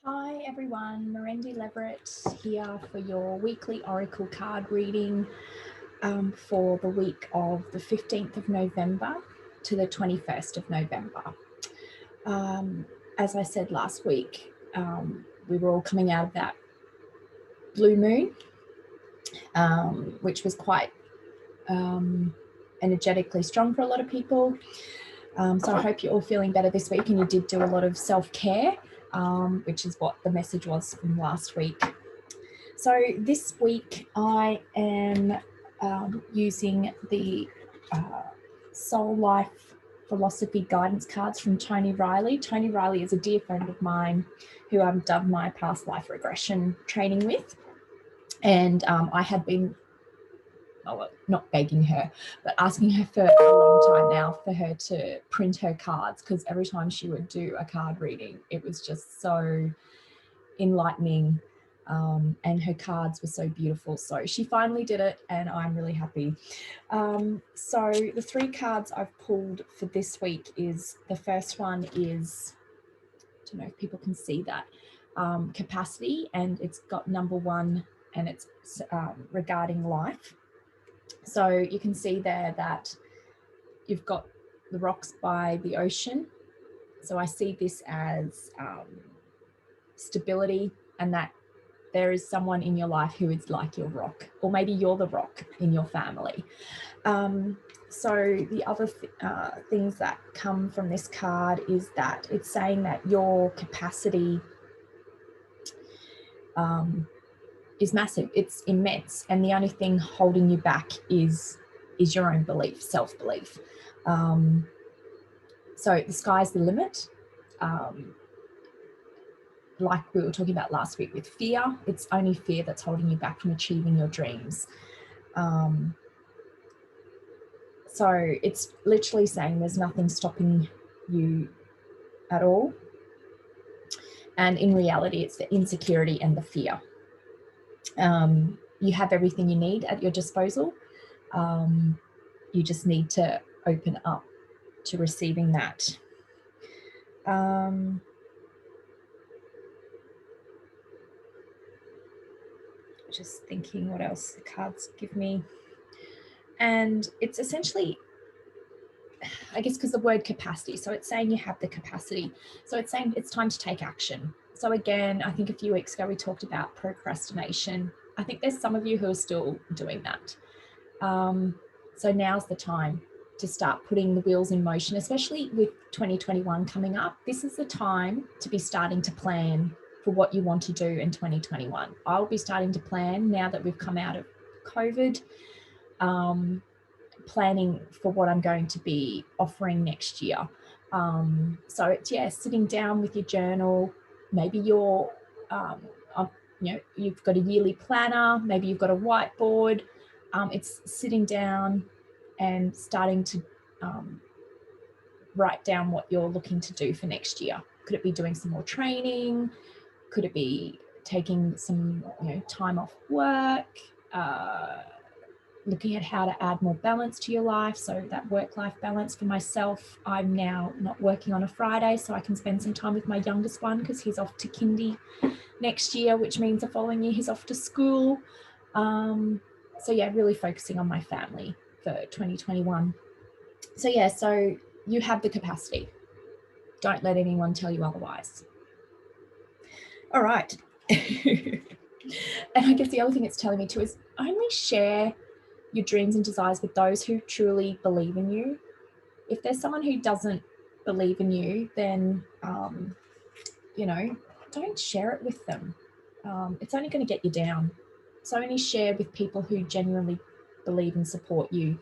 Hi everyone, Merendi here for your weekly Oracle card reading for the week of the 15th of November to the 21st of November. As I said last week, we were all coming out of that blue moon, which was quite energetically strong for a lot of people. So I hope you're all feeling better this week and you did do a lot of self-care, which is what the message was from last week. So this week I am using the Soul Life Philosophy Guidance cards from Tony Riley. Tony Riley is a dear friend of mine who I've done my past life regression training with. And I had been, not begging her, but asking her for a long time now for her to print her cards, because every time she would do a card reading, it was just so enlightening. And her cards were so beautiful. So she finally did it and I'm really happy. So the three cards I've pulled for this week is, the first one is, I don't know if people can see that, capacity, and it's got number 1 and it's regarding life. So you can see there that you've got the rocks by the ocean. So I see this as stability, and that there is someone in your life who is like your rock, or maybe you're the rock in your family. So the other things that come from this card is that it's saying that your capacity is massive, it's immense, and the only thing holding you back is your own belief, self-belief. So the sky's the limit. Like we were talking about last week with fear, it's only fear that's holding you back from achieving your dreams. So it's literally saying there's nothing stopping you at all. And in reality, it's the insecurity and the fear. You have everything you need at your disposal. You just need to open up to receiving that. Just thinking what else the cards give me. And it's essentially, I guess, because the word capacity, so it's saying you have the capacity. So it's saying it's time to take action. So again, I think a few weeks ago we talked about procrastination. I think there's some of you who are still doing that. So now's the time to start putting the wheels in motion, especially with 2021 coming up. This is the time to be starting to plan for what you want to do in 2021. I'll be starting to plan now that we've come out of COVID, planning for what I'm going to be offering next year. So it's, sitting down with your journal. Maybe you're, you've got a yearly planner, maybe you've got a whiteboard. It's sitting down and starting to write down what you're looking to do for next year. Could it be doing some more training? Could it be taking some time off work? Looking at how to add more balance to your life. So that work-life balance for myself, I'm now not working on a Friday, so I can spend some time with my youngest one because he's off to kindy next year, which means the following year he's off to school. Really focusing on my family for 2021. So you have the capacity. Don't let anyone tell you otherwise. All right. And I guess the other thing it's telling me too is only share your dreams and desires with those who truly believe in you. If there's someone who doesn't believe in you, then, don't share it with them. It's only going to get you down. So only share with people who genuinely believe and support you.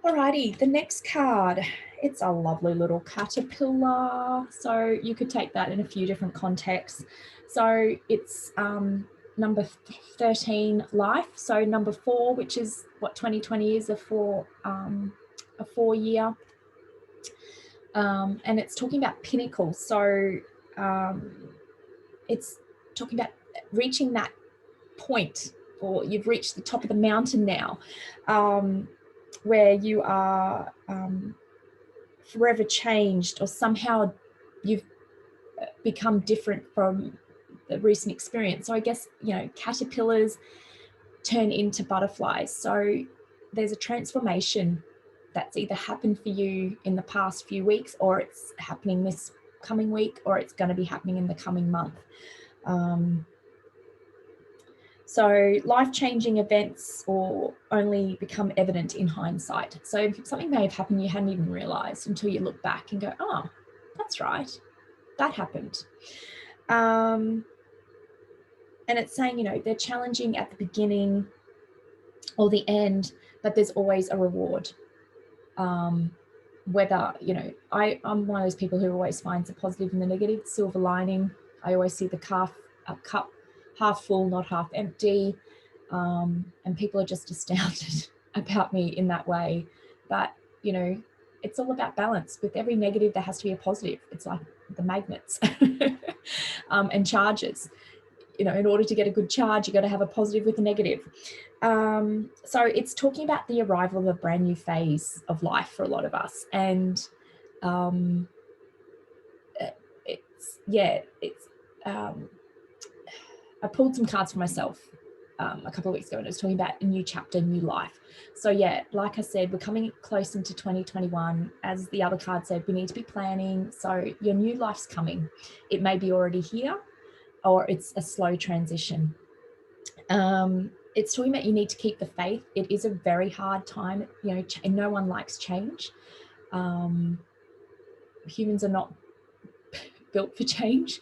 Alrighty, the next card, it's a lovely little caterpillar. So you could take that in a few different contexts. So it's number 13, life. So number 4, which is what 2020 is, a 4-year. And it's talking about pinnacle. So it's talking about reaching that point, or you've reached the top of the mountain now, where you are forever changed, or somehow you've become different from the recent experience. So I guess, caterpillars turn into butterflies. So there's a transformation that's either happened for you in the past few weeks, or it's happening this coming week, or it's going to be happening in the coming month. So life-changing events or only become evident in hindsight. So something may have happened you hadn't even realized until you look back and go, oh, that's right, that happened. And it's saying, they're challenging at the beginning or the end, but there's always a reward. Whether, I'm one of those people who always finds the positive in the negative, silver lining. I always see the cup half full, not half empty. And people are just astounded about me in that way. But, it's all about balance. With every negative, there has to be a positive. It's like the magnets and charges. In order to get a good charge, you've got to have a positive with a negative. So it's talking about the arrival of a brand new phase of life for a lot of us. And I pulled some cards for myself a couple of weeks ago, and it was talking about a new chapter, new life. So yeah, like I said, we're coming close into 2021. As the other card said, we need to be planning. So your new life's coming. It may be already here, or it's a slow transition. It's talking about you need to keep the faith. It is a very hard time, and no one likes change. Humans are not built for change.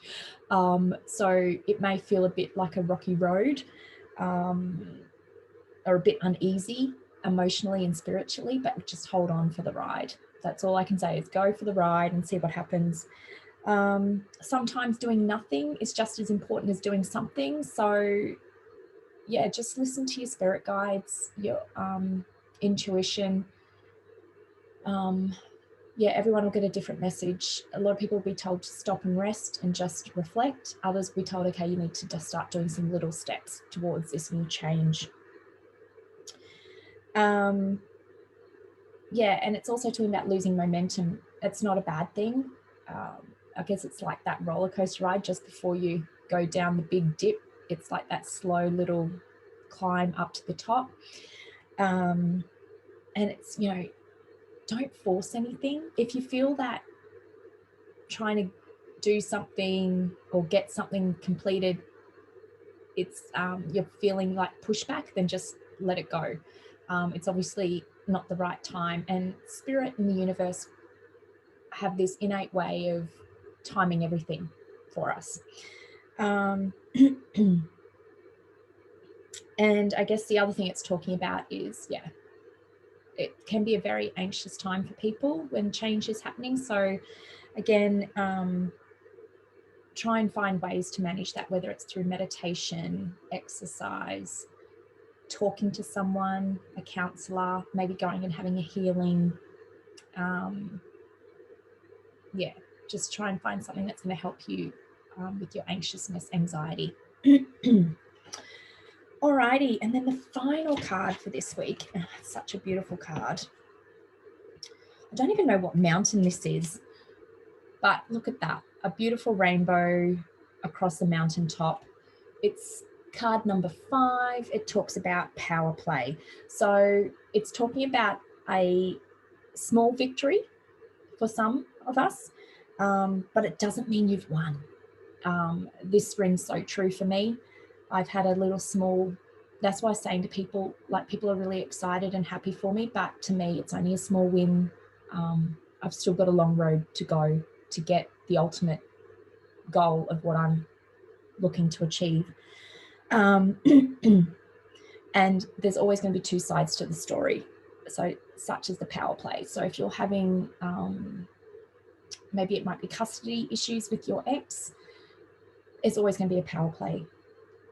So it may feel a bit like a rocky road, or a bit uneasy emotionally and spiritually, but just hold on for the ride. That's all I can say, is go for the ride and see what happens. Sometimes doing nothing is just as important as doing something. So yeah, just listen to your spirit guides, your intuition. Everyone will get a different message. A lot of people will be told to stop and rest and just reflect. Others will be told, okay, you need to just start doing some little steps towards this new change. And it's also talking about losing momentum. It's not a bad thing. I guess it's like that roller coaster ride just before you go down the big dip. It's like that slow little climb up to the top. And it's, don't force anything. If you feel that trying to do something or get something completed, it's you're feeling like pushback, then just let it go. It's obviously not the right time, and spirit and the universe have this innate way of timing everything for us. And I guess the other thing it's talking about is, it can be a very anxious time for people when change is happening. So again, try and find ways to manage that, whether it's through meditation, exercise, talking to someone, a counsellor, maybe going and having a healing. Just try and find something that's going to help you with your anxiousness, anxiety. Alrighty, and then the final card for this week, such a beautiful card. I don't even know what mountain this is, but look at that, a beautiful rainbow across the mountaintop. It's card number 5. It talks about power play. So it's talking about a small victory for some of us, but it doesn't mean you've won. This rings so true for me. I've had a little small, that's why I'm saying to people, like, people are really excited and happy for me, but to me, it's only a small win. I've still got a long road to go to get the ultimate goal of what I'm looking to achieve. And there's always going to be two sides to the story. So such as the power play. So if you're having, maybe it might be custody issues with your ex, there's always going to be a power play.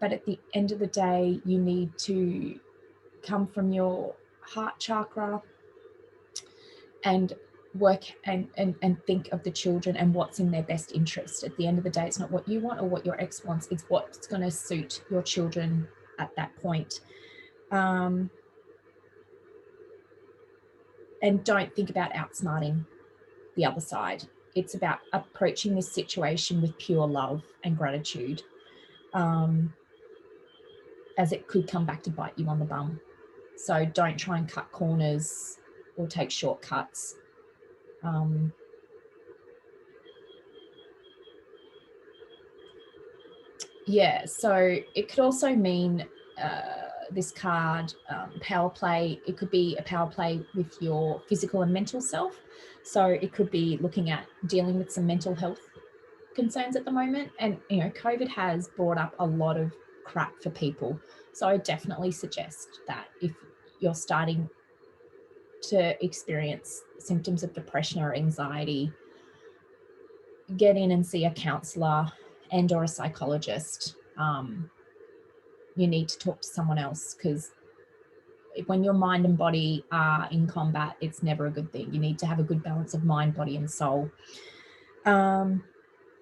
But at the end of the day, you need to come from your heart chakra and work and think of the children and what's in their best interest. At the end of the day, it's not what you want or what your ex wants, it's what's going to suit your children at that point. And don't think about outsmarting the other side. it's about approaching this situation with pure love and gratitude, as it could come back to bite you on the bum. So don't try and cut corners or take shortcuts. Yeah, so it could also mean this card, power play. It could be a power play with your physical and mental self. So it could be looking at dealing with some mental health concerns at the moment. And, you know, COVID has brought up a lot of crap for people. So I definitely suggest that if you're starting to experience symptoms of depression or anxiety, get in and see a counsellor and or a psychologist. You need to talk to someone else, because when your mind and body are in combat, it's never a good thing. You need to have a good balance of mind, body, and soul. And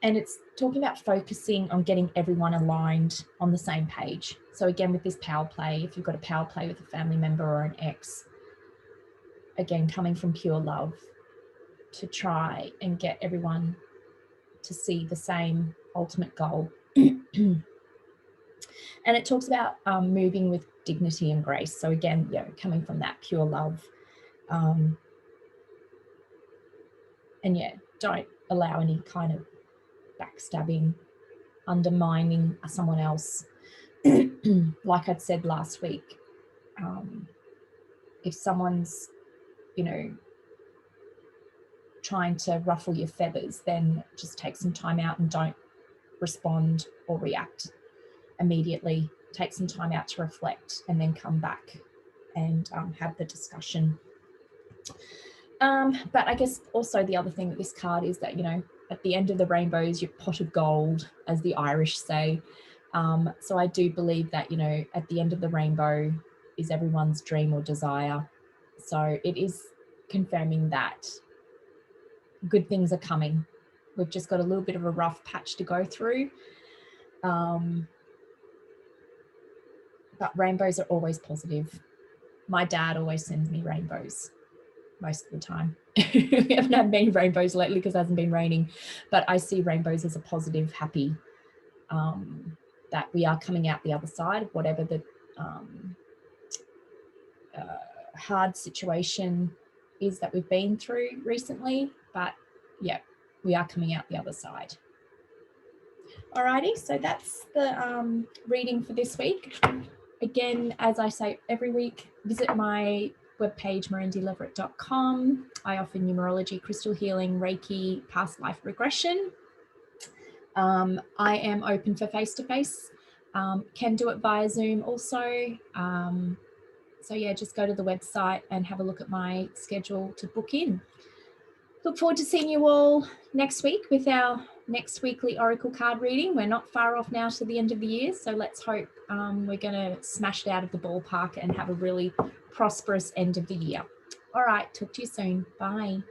it's talking about focusing on getting everyone aligned on the same page. So again, with this power play, if you've got a power play with a family member or an ex, again, coming from pure love to try and get everyone to see the same ultimate goal. And it talks about moving with dignity and grace. So again, you know, coming from that pure love. And yeah, don't allow any kind of backstabbing, undermining someone else. Like I'd said last week, if someone's, you know, trying to ruffle your feathers, then just take some time out and don't respond or react immediately. Take some time out to reflect and then come back and have the discussion. But I guess also the other thing with this card is that, you know, at the end of the rainbow is your pot of gold, as the Irish say. So I do believe that, you know, at the end of the rainbow is everyone's dream or desire. So it is confirming that good things are coming. We've just got a little bit of a rough patch to go through. But rainbows are always positive. My dad always sends me rainbows most of the time. We haven't had many rainbows lately because it hasn't been raining, but I see rainbows as a positive, happy, that we are coming out the other side of whatever the hard situation is that we've been through recently. But yeah, we are coming out the other side. Alrighty, so that's the reading for this week. Again, as I say every week, visit my webpage, merendileverett.com. I offer numerology, crystal healing, Reiki, past life regression. I am open for face-to-face. Can do it via Zoom also. So yeah, just go to the website and have a look at my schedule to book in. Look forward to seeing you all next week with our next weekly Oracle card reading. We're not far off now to the end of the year, so let's hope we're going to smash it out of the ballpark and have a really prosperous end of the year. All right, talk to you soon. Bye.